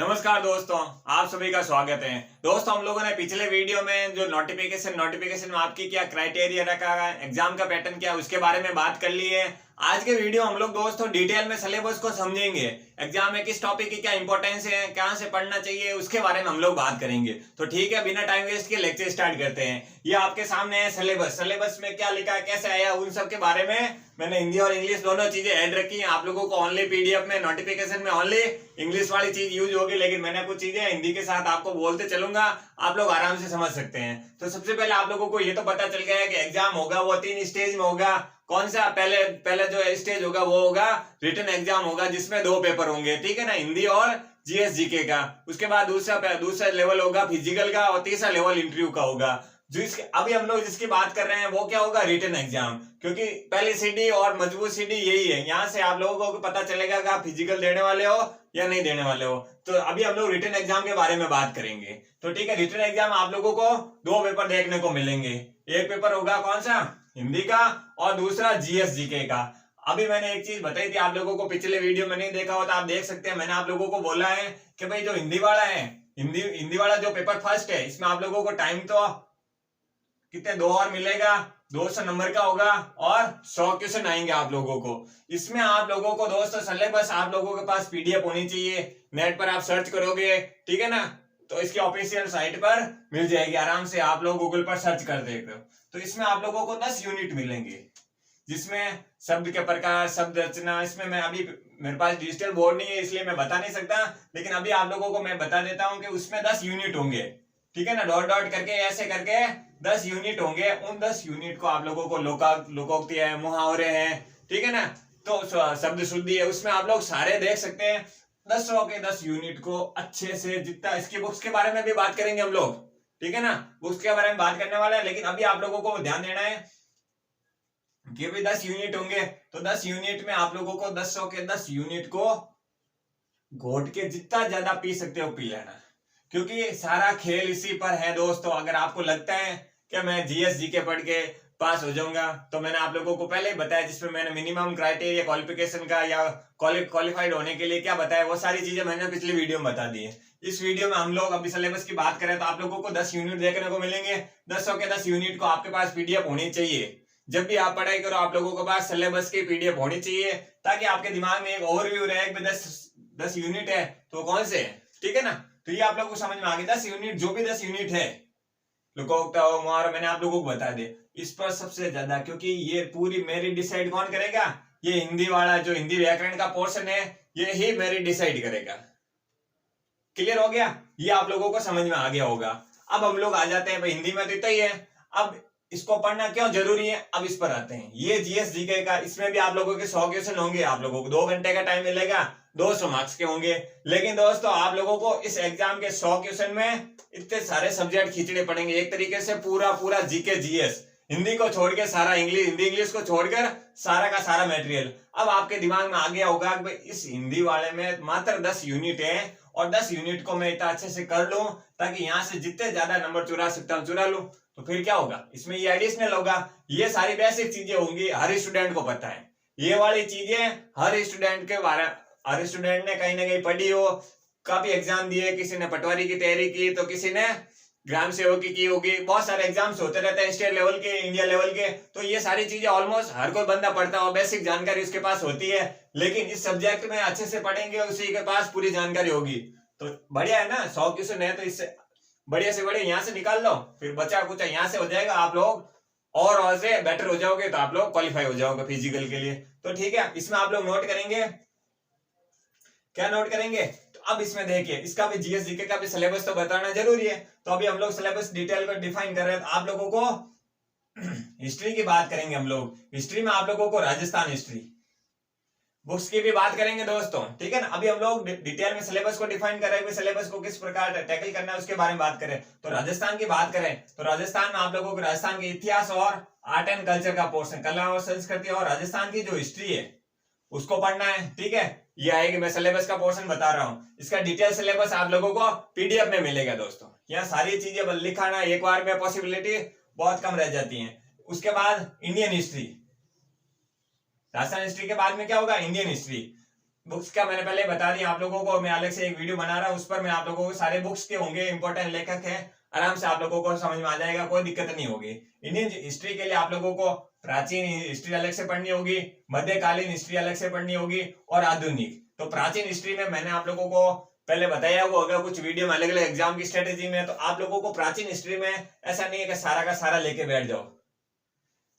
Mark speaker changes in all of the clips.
Speaker 1: नमस्कार दोस्तों, आप सभी का स्वागत है। दोस्तों, हम लोगों ने पिछले वीडियो में जो नोटिफिकेशन में आपकी क्या क्राइटेरिया रखा है, एग्जाम का पैटर्न क्या है, उसके बारे में बात कर ली है। आज के वीडियो हम लोग दोस्तों डिटेल में सिलेबस को समझेंगे। एग्जाम में किस टॉपिक की क्या इंपॉर्टेंस है, कहां से पढ़ना चाहिए, उसके बारे में हम लोग बात करेंगे। तो ठीक है, बिना टाइम वेस्ट के लेक्चर स्टार्ट करते हैं। ये आपके सामने है सिलेबस में क्या लिखा है, कैसे आया, उन सब के बारे में मैंने हिंदी और इंग्लिश दोनों चीजें ऐड रखी हैं। आप लोगों को ओनली पीडीएफ में नोटिफिकेशन में ओनली इंग्लिश वाली चीज यूज होगी, लेकिन मैंने कुछ चीजें हिंदी के साथ आपको बोलते चलूंगा, आप लोग आराम से समझ सकते हैं। तो सबसे पहले आप लोगों को ये तो पता चल गया है कि एग्जाम होगा वो 3 स्टेज में होगा। कौन सा पहले जो स्टेज होगा वो होगा रिटन एग्जाम होगा, जिसमें 2 पेपर होंगे, ठीक है ना, हिंदी और जीएस जीके का। उसके बाद दूसरा लेवल होगा फिजिकल का, और तीसरा लेवल इंटरव्यू का होगा। जो इसके अभी हम लोग जिसकी बात कर रहे हैं वो क्या होगा, रिटन एग्जाम। क्योंकि पहली सीडी और मजबूत सीडी यही है, यहाँ से आप लोगों को पता चलेगा कि आप फिजिकल देने वाले हो या नहीं देने वाले हो। तो अभी हम लोग रिटन एग्जाम के बारे में बात करेंगे। तो ठीक है, रिटन एग्जाम आप लोगों को 2 पेपर देखने को मिलेंगे। एक पेपर होगा कौन सा, हिंदी का, और दूसरा जीएस जीके का। अभी मैंने एक चीज बताई थी आप लोगों को, पिछले वीडियो में नहीं देखा हो तो आप देख सकते हैं। मैंने आप लोगों को बोला है कि भाई जो हिंदी वाला है, हिंदी वाला जो पेपर फर्स्ट है, इसमें आप लोगों को टाइम तो कितने 2 और मिलेगा, 200 नंबर का होगा और 100 क्वेश्चन आएंगे आप लोगों को। इसमें आप लोगों को दोस्तों सिलेबस आप लोगों के पास पीडीएफ होनी चाहिए। नेट पर आप सर्च करोगे, ठीक है ना, तो इसकी ऑफिशियल साइट पर मिल जाएगी, आराम से आप लोग गूगल पर सर्च कर देते हो। तो इसमें आप लोगों को 10 यूनिट मिलेंगे, जिसमें शब्द के प्रकार, शब्द रचना, इसमें मैं अभी मेरे पास डिजिटल बोर्ड नहीं है इसलिए मैं बता नहीं सकता, लेकिन अभी आप लोगों को मैं बता देता हूं कि उसमें 10 यूनिट होंगे, ठीक है ना, डॉट डॉट करके ऐसे करके 10 यूनिट होंगे। उन 10 यूनिट को आप लोगों को लोकोक्ति है, मुहावरे हैं, ठीक है ना, तो शब्द शुद्धि है, उसमें आप लोग सारे देख सकते हैं। 10 के 10 यूनिट को अच्छे से, जितना इसकी बुक्स के बारे में भी बात करेंगे हम लोग, ठीक है ना, बुक्स के बारे में बात करने वाला है। लेकिन अभी आप लोगों को ध्यान देना है कि भी 10 यूनिट होंगे, तो 10 यूनिट में आप लोगों को 10 के 10 यूनिट को घोट के जितना ज्यादा पी सकते हो पी लेना, क्योंकि सारा खेल इसी पर है दोस्तों। अगर आपको लगता है कि मैं जीएस जीके पढ़ के पास हो जाऊंगा, तो मैंने आप लोगों को पहले ही बताया, जिसमें मैंने मिनिमम क्राइटेरिया क्वालिफिकेशन का या क्वालिफाइड होने के लिए क्या बताया, वो सारी चीजें मैंने पिछली वीडियो में बता दी है। इस वीडियो में हम लोग अभी सिलेबस की बात करें तो आप लोगों को 10 यूनिट देखने को मिलेंगे। 10 के 10 यूनिट को आपके पास पीडीएफ होनी चाहिए। जब भी आप पढ़ाई करो आप लोगों के पास सिलेबस की पीडीएफ होनी चाहिए, ताकि आपके दिमाग में एक ओवरव्यू रहे कि 10 यूनिट है तो कौन से, ठीक है ना। तो ये आप लोगों को समझ में आ गया। 10 यूनिट, जो भी 10 यूनिट है, लोकोक्ता हो, मुहावरा, मैंने आप लोगों को बता दे। इस पर सबसे ज्यादा, क्योंकि ये पूरी मेरिट डिसाइड कौन करेगा, ये हिंदी वाला जो हिंदी व्याकरण का पोर्शन है, ये ही मेरिट डिसाइड करेगा। क्लियर हो गया, ये आप लोगों को समझ में आ गया होगा। अब हम लोग आ जाते हैं भाई, हिंदी में तो इतना ही है। अब इसको पढ़ना क्यों जरूरी है, अब इस पर आते हैं। ये जीएस जीके का, इसमें भी आप लोगों के 100 क्वेश्चन होंगे। आप लोगों को 2 घंटे का टाइम मिलेगा, 200 मार्क्स के होंगे। लेकिन दोस्तों आप लोगों को इस एग्जाम के 100 क्वेश्चन में इतने सारे सब्जेक्ट खींचने पड़ेंगे, एक तरीके से पूरा जीके जीएस, हिंदी को छोड़ के सारा इंग्लिश, हिंदी इंग्लिश को छोड़कर सारा का सारा मटेरियल। अब आपके दिमाग में आ गया होगा कि इस हिंदी वाले में मात्र 10 यूनिट है, और 10 यूनिट को मैं इतना अच्छे से कर लूं ताकि यहां से जितने ज्यादा नंबर चुरा सकता हूं चुरा लूं। तो फिर क्या होगा, इसमें ये एडिशनल होगा। ये सारी बेसिक चीजें होंगी, हर स्टूडेंट को पता है। ये वाली चीजें हर स्टूडेंट के बारे, हर स्टूडेंट ने कहीं ना कहीं पढ़ी हो, काफी एग्जाम दिए, किसी ने पटवारी की तैयारी की, तो किसी ने ग्राम सेवक की होगी, बहुत सारे एग्जाम्स होते रहते हैं, स्टेट लेवल के, इंडिया लेवल के। तो ये सारी चीजें ऑलमोस्ट हर कोई बंदा पढ़ता हो, बेसिक जानकारी उसके पास होती है। लेकिन इस सब्जेक्ट में अच्छे से पढ़ेंगे, उसी के पास पूरी जानकारी होगी, तो बढ़िया है ना। 100 क्वेश्चन है तो इससे बढ़िया से बढ़िया यहाँ से निकाल लो, फिर बचा कुछ यहाँ से हो जाएगा, आप लोग और से बेटर हो जाओगे, तो आप लोग क्वालिफाई हो जाओगे फिजिकल के लिए। तो ठीक है, इसमें आप लोग नोट करेंगे, क्या नोट करेंगे, तो अब इसमें देखिए, इसका भी जीएस जीके का भी सिलेबस तो बताना जरूरी है। तो अभी हम लोग सिलेबस डिटेल में डिफाइन कर रहे हैं। तो आप लोगों को हिस्ट्री की बात करेंगे हम लोग। हिस्ट्री में आप लोगों को राजस्थान हिस्ट्री बुक्स की भी बात करेंगे दोस्तों, ठीक है ना। अभी हम लोग डिटेल में सिलेबस को डिफाइन कर रहे हैं, सिलेबस को किस प्रकार टैकल करना है उसके बारे में बात करें। तो राजस्थान की बात करें तो राजस्थान में आप लोगों को राजस्थान के इतिहास और आर्ट एंड कल्चर का पोर्शन, कला और संस्कृति और राजस्थान की जो हिस्ट्री है उसको पढ़ना है, ठीक है। ये आएगी, मैं सिलेबस का पोर्शन बता रहा हूँ। इसका डिटेल सिलेबस आप लोगों को पीडीएफ में मिलेगा दोस्तों। यहाँ सारी चीजें लिखाना एक बार में पॉसिबिलिटी बहुत कम रह जाती है। उसके बाद इंडियन हिस्ट्री, राजस्थान हिस्ट्री के बाद में क्या होगा, इंडियन हिस्ट्री। बुक्स का मैंने पहले बता दिया आप लोगों को, मैं अलग से एक वीडियो बना रहा हूँ, उस पर मैं आप लोगों को सारे बुक्स के होंगे, इंपॉर्टेंट लेखक है, आराम से आप लोगों को समझ में आ जाएगा, कोई दिक्कत नहीं होगी। इंडियन हिस्ट्री के लिए आप लोगों को प्राचीन हिस्ट्री अलग से पढ़नी होगी, मध्यकालीन हिस्ट्री अलग से पढ़नी होगी और आधुनिक। तो प्राचीन हिस्ट्री में मैंने आप लोगों को पहले बताया वो, अगर कुछ वीडियो में अलग अलग एग्जाम की स्ट्रेटेजी में, तो आप लोगों को प्राचीन हिस्ट्री में ऐसा नहीं है कि सारा का सारा लेके बैठ जाओ।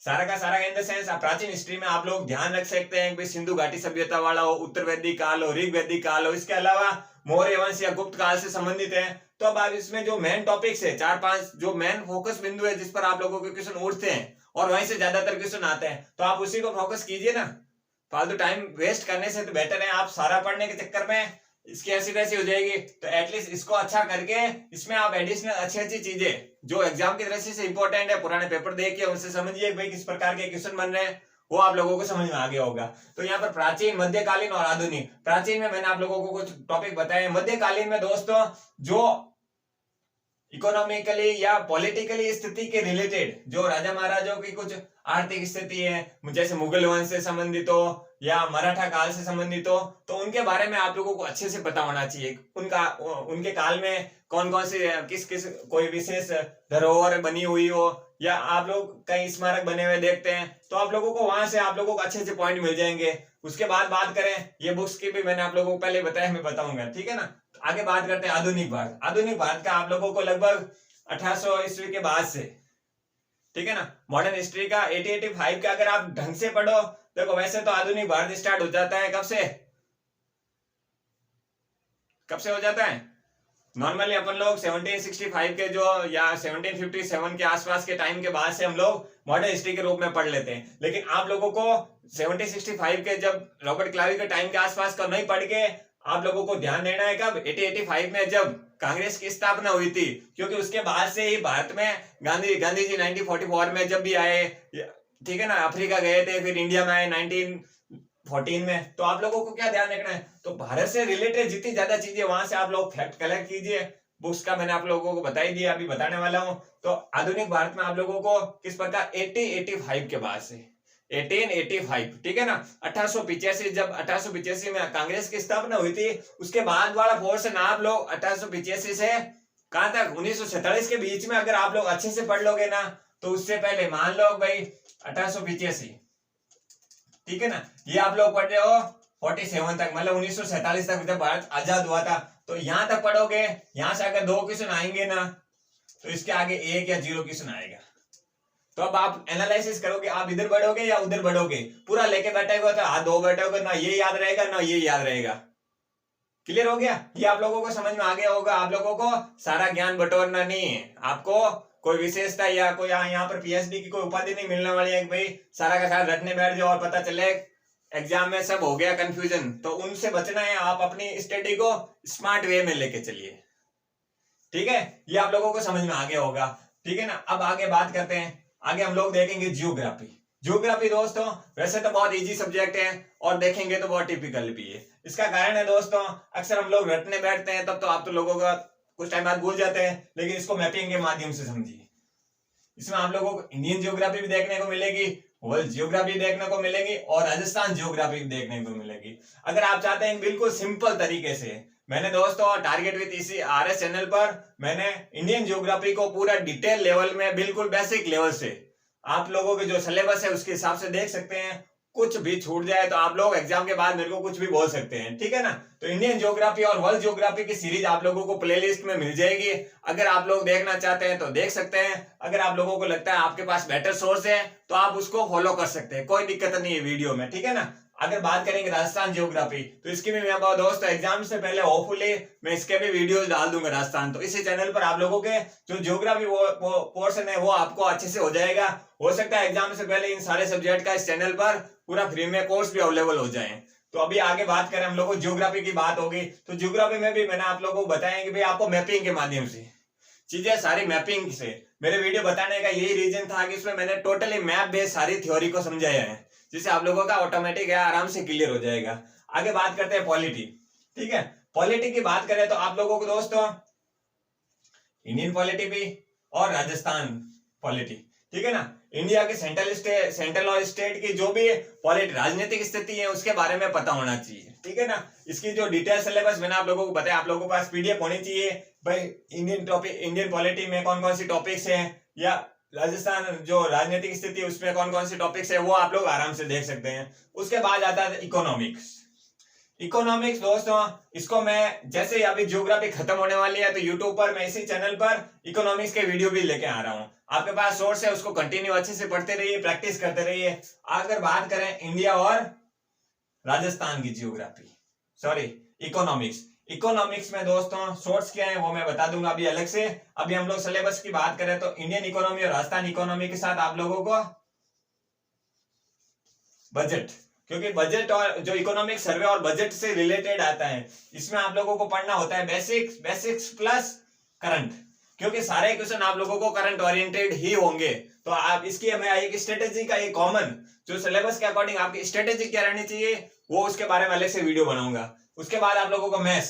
Speaker 1: सारा का सारा इन द सेंस प्राचीन हिस्ट्री में आप लोग ध्यान रख सकते हैं कि सिंधु घाटी सभ्यता वाला हो, उत्तर वैदिक काल हो, ऋग वैदिक काल हो, इसके अलावा मौर्य वंश या गुप्त काल से संबंधित है। तो अब आप इसमें जो मेन टॉपिक्स है, 4-5 जो मेन फोकस बिंदु है जिस पर आप लोगों के क्वेश्चन उठते हैं और वहीं से ज्यादातर क्वेश्चन आते हैं, तो आप उसी को फोकस कीजिए ना। फालतू टाइम वेस्ट करने से तो बेटर है आप सारा पढ़ने के चक्कर में इसकी ऐसी वैसी हो जाएगी, तो एटलीस्ट इसको अच्छा करके इसमें आप एडिशनल अच्छी अच्छी चीजें जो एग्जाम की दृष्टि से इंपॉर्टेंट है, पुराने पेपर देखिए, उनसे समझिए भाई किस प्रकार के क्वेश्चन बन रहे हैं, वो आप लोगों को समझ में आ गया होगा। तो यहाँ पर प्राचीन, मध्यकालीन और आधुनिक। प्राचीन में मैंने आप लोगों को कुछ टॉपिक बताए। मध्यकालीन में दोस्तों जो इकोनॉमिकली या पॉलिटिकली स्थिति के रिलेटेड जो राजा महाराजाओं की कुछ आर्थिक स्थिति है, जैसे मुगल वंश से संबंधित हो या मराठा काल से संबंधित हो, तो उनके बारे में आप लोगों को अच्छे से पता होना चाहिए। उनके काल में कौन कौन से किस किस कोई विशेष धरोहर बनी हुई हो, या आप लोग कई स्मारक बने हुए देखते हैं, तो आप लोगों को वहां से आप लोगों को अच्छे अच्छे पॉइंट मिल जाएंगे। उसके बाद बात करें, ये बुक्स की भी मैंने आप लोगों को पहले बताया, मैं बताऊंगा, ठीक है ना। आगे बात करते हैं आधुनिक भारत। आधुनिक भारत का आप लोगों को लगभग 1800 ईस्वी के बाद से, ठीक है ना, मॉडर्न हिस्ट्री का 80-85 का अगर आप ढंग से पढ़ो, देखो वैसे तो आधुनिक भारत स्टार्ट हो जाता है कब से हो जाता है, नॉर्मली अपन लोग 1765 के जो या 1757 के आसपास के टाइम के बाद से हम लोग मॉडर्न हिस्ट्री के रूप में पढ़ लेते हैं। लेकिन आप लोगों को 1765 के जब रॉबर्ट क्लावी के टाइम के आसपास का नहीं पढ़ के आप लोगों को ध्यान देना है कब, 1885 में जब कांग्रेस की स्थापना हुई थी, क्योंकि उसके बाद से ही भारत में गांधी जी 1944 में जब भी आए, ठीक है ना, अफ्रीका गए थे, फिर इंडिया में आए 1914 में। तो आप लोगों को क्या ध्यान रखना है, तो भारत से रिलेटेड जितनी ज्यादा चीजें वहां से आप लोग फैक्ट कलेक्ट कीजिए। बुक्स का मैंने आप लोगों को बता ही दिया, अभी बताने वाला हूं। तो आधुनिक भारत में आप लोगों को किस प्रकार 1885 के बाद से 1885, ठीक है ना, 1885 जब 1885 में कांग्रेस की स्थापना हुई थी, उसके बाद वाला पोर्शन आप लोग 1885 से कहां तक 1947 के बीच में अगर आप लोग अच्छे से पढ़ लोगे ना, तो उससे पहले मान लो भाई 1885, ठीक है ना, ये आप लोग पढ़ रहे हो 47 तक, मतलब 1947 तक जब भारत आजाद हुआ था, तो यहां तक पढ़ोगे। यहां से अगर 2 क्वेश्चन आएंगे ना, तो इसके आगे 1 या 0 क्वेश्चन आएगा। तो अब आप एनालिसिस करोगे, आप इधर बढ़ोगे या उधर बढ़ोगे, पूरा लेके बैठेगा तो हाथ 2 बैठोगे ना, ये याद रहेगा ना ये याद रहेगा। क्लियर हो गया, ये आप लोगों को समझ में आ गया होगा। आप लोगों को सारा ज्ञान बटोरना नहीं है, आपको कोई विशेषता या कोई यहाँ पर पीएचडी की कोई उपाधि नहीं मिलने वाली है कि भाई सारा का सारा रटने बैठ जाओ और पता चले एग्जाम में सब हो गया कंफ्यूजन। तो उनसे बचना है, आप अपनी स्टडी को स्मार्ट वे में लेके चलिए, ठीक है, ये आप लोगों को समझ में आ गया होगा, ठीक है ना। अब आगे बात करते हैं, आगे हम लोग देखेंगे जियोग्राफी। जियोग्राफी दोस्तों वैसे तो बहुत इजी सब्जेक्ट है और देखेंगे तो बहुत टिपिकल भी है। इसका कारण है दोस्तों, अक्सर हम लोग रटने बैठते हैं, तब तो आप तो लोगों का कुछ टाइम बाद भूल जाते हैं, लेकिन इसको मैपिंग के माध्यम से समझिए। इसमें आप लोगों को इंडियन जियोग्राफी भी देखने को मिलेगी, वर्ल्ड जियोग्राफी देखने को मिलेगी और राजस्थान जियोग्राफी भी देखने को मिलेगी। अगर आप चाहते हैं बिल्कुल सिंपल तरीके से, मैंने दोस्तों टारगेट विद इसी आरएस चैनल पर मैंने इंडियन ज्योग्राफी को पूरा डिटेल लेवल में, बिल्कुल बेसिक लेवल से आप लोगों के जो सिलेबस है उसके हिसाब से देख सकते हैं। कुछ भी छूट जाए तो आप लोग एग्जाम के बाद मेरे को कुछ भी बोल सकते हैं, ठीक है ना। तो इंडियन ज्योग्राफी और वर्ल्ड ज्योग्राफी की सीरीज आप लोगों को प्लेलिस्ट में मिल जाएगी, अगर आप लोग देखना चाहते हैं तो देख सकते हैं। अगर आप लोगों को लगता है आपके पास बेटर सोर्स है तो आप उसको फॉलो कर सकते हैं, कोई दिक्कत नहीं है वीडियो में, ठीक है ना। अगर बात करेंगे राजस्थान ज्योग्राफी, तो इसकी भी मैं दोस्तों एग्जाम से पहले होपफुली मैं इसके भी वीडियोस डाल दूंगा राजस्थान। तो इसी चैनल पर आप लोगों के जो ज्योग्राफी वो पोर्शन है वो आपको अच्छे से हो जाएगा। हो सकता है एग्जाम से पहले इन सारे सब्जेक्ट का इस चैनल पर पूरा फ्री में कोर्स भी अवेलेबल हो जाए। तो अभी आगे बात करें, हम लोग ज्योग्राफी की बात होगी, तो ज्योग्राफी में भी मैंने आप लोगों को बताया कि भाई आपको मैपिंग के माध्यम से चीजें सारी मैपिंग से, मेरे वीडियो बताने का यही रीजन था कि इसमें मैंने टोटली मैप बेस्ड सारी थ्योरी को समझाया है, जिससे आप लोगों का ऑटोमेटिक है आराम से क्लियर हो जाएगा। आगे बात करते हैं पॉलिटी, ठीक है। पॉलिटी की बात करें तो आप लोगों को दोस्तों इंडियन पॉलिटी भी और राजस्थान पॉलिटी, ठीक है ना। इंडिया की सेंट्रल और स्टेट की जो भी राजनीतिक स्थिति है उसके बारे में पता होना चाहिए, ठीक है ना। इसकी जो डिटेल सिलेबस मैंने आप लोगों को बताया, आप लोगों के पास पीडीएफ होनी चाहिए भाई। इंडियन पॉलिटी में कौन कौन सी टॉपिक्स हैं, या राजस्थान जो राजनीतिक स्थिति उसमें कौन कौन सी टॉपिक्स है, वो आप लोग आराम से देख सकते हैं। उसके बाद आता है इकोनॉमिक्स दोस्तों, इसको मैं जैसे ही अभी ज्योग्राफी खत्म होने वाली है तो यूट्यूब पर मैं इसी चैनल पर इकोनॉमिक्स के वीडियो भी लेके आ रहा हूं। आपके पास सोर्स है, उसको कंटिन्यू अच्छे से पढ़ते रहिए, प्रैक्टिस करते रहिए। अगर बात करें इंडिया और राजस्थान की इकोनॉमिक्स में दोस्तों सोर्स क्या है वो मैं बता दूंगा अभी अलग से। अभी हम लोग सिलेबस की बात करें तो इंडियन इकोनॉमी और राजस्थान इकोनॉमी के साथ आप लोगों को बजट, क्योंकि बजट और जो इकोनॉमिक सर्वे और बजट से रिलेटेड आता है, इसमें आप लोगों को पढ़ना होता है बेसिक्स प्लस करंट, क्योंकि सारे क्वेश्चन आप लोगों को करंट ओरिएंटेड ही होंगे। तो आप इसकी मैं एक स्ट्रेटेजी का एक कॉमन जो सिलेबस के अकॉर्डिंग आपकी स्ट्रेटेजी क्या रहनी चाहिए वो उसके बारे में अलग से वीडियो बनाऊंगा। उसके बाद आप लोगों को मैथ्स,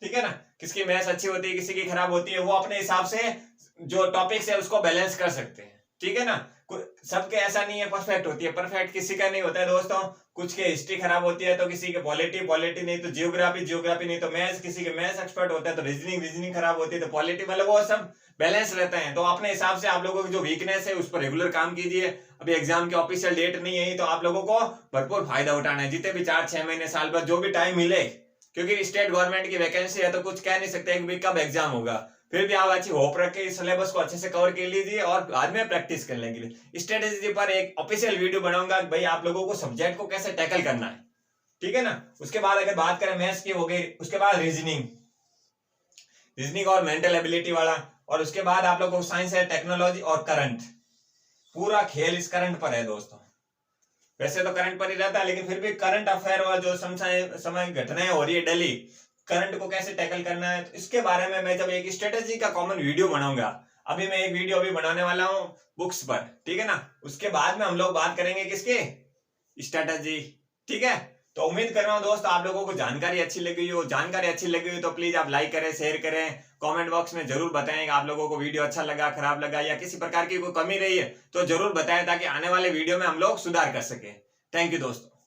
Speaker 1: ठीक है ना, किसकी मैथ्स अच्छी होती है किसी की खराब होती है, वो अपने हिसाब से जो टॉपिक्स है उसको बैलेंस कर सकते हैं, ठीक है ना। सबके ऐसा नहीं है परफेक्ट होती है, परफेक्ट किसी का नहीं होता है दोस्तों। कुछ के हिस्ट्री खराब होती है तो किसी के पॉलिटी नहीं तो जियोग्राफी नहीं तो मैथ्स, किसी के मैथ्स एक्सपर्ट होता है तो रीजनिंग खराब होती है तो पॉलिटी, मतलब वो सब बैलेंस रहता है। तो अपने हिसाब से आप लोगों की जो वीकनेस है उस पर रेगुलर काम कीजिए। अभी एग्जाम की ऑफिशियल डेट नहीं है तो आप लोगों को भरपूर फायदा उठाना है, जितने भी 4-6 महीने साल भर जो भी टाइम मिले, क्योंकि स्टेट गवर्नमेंट की वैकेंसी है तो कुछ कह नहीं सकते कब एग्जाम होगा। फिर भी आप अच्छी होप रख के सिलेबस को अच्छे से कवर कर लीजिए और बाद में प्रैक्टिस करने के लिए स्ट्रेटेजी पर एक ऑफिशियल वीडियो बनाऊंगा भाई आप लोगों को सब्जेक्ट को कैसे टैकल करना है, ठीक है ना। उसके बाद अगर बात करें मैथ्स की हो गई, उसके बाद रीजनिंग और मेंटल एबिलिटी वाला, और उसके बाद आप लोगों को साइंस है, टेक्नोलॉजी और करंट। पूरा खेल इस करंट पर है दोस्तों। वैसे तो करंट पर ही रहता है लेकिन फिर भी करंट अफेयर और जो समय घटनाएं हो रही है डेली, करंट को कैसे टैकल करना है, तो इसके बारे में मैं जब एक स्ट्रेटेजी का कॉमन वीडियो बनाऊंगा, अभी मैं एक वीडियो अभी बनाने वाला हूं बुक्स पर, ठीक है ना। उसके बाद में हम लोग बात करेंगे किसके, स्ट्रेटेजी, ठीक है। तो उम्मीद कर रहा हूं दोस्त आप लोगों को जानकारी अच्छी लगी हो। जानकारी अच्छी लगी हुई तो प्लीज आप लाइक करें, शेयर करें, कमेंट बॉक्स में जरूर बताएं आप लोगों को वीडियो अच्छा लगा, खराब लगा, या किसी प्रकार की कोई कमी रही है तो जरूर बताएं ताकि आने वाले वीडियो में हम लोग सुधार कर सके। थैंक यू दोस्तों।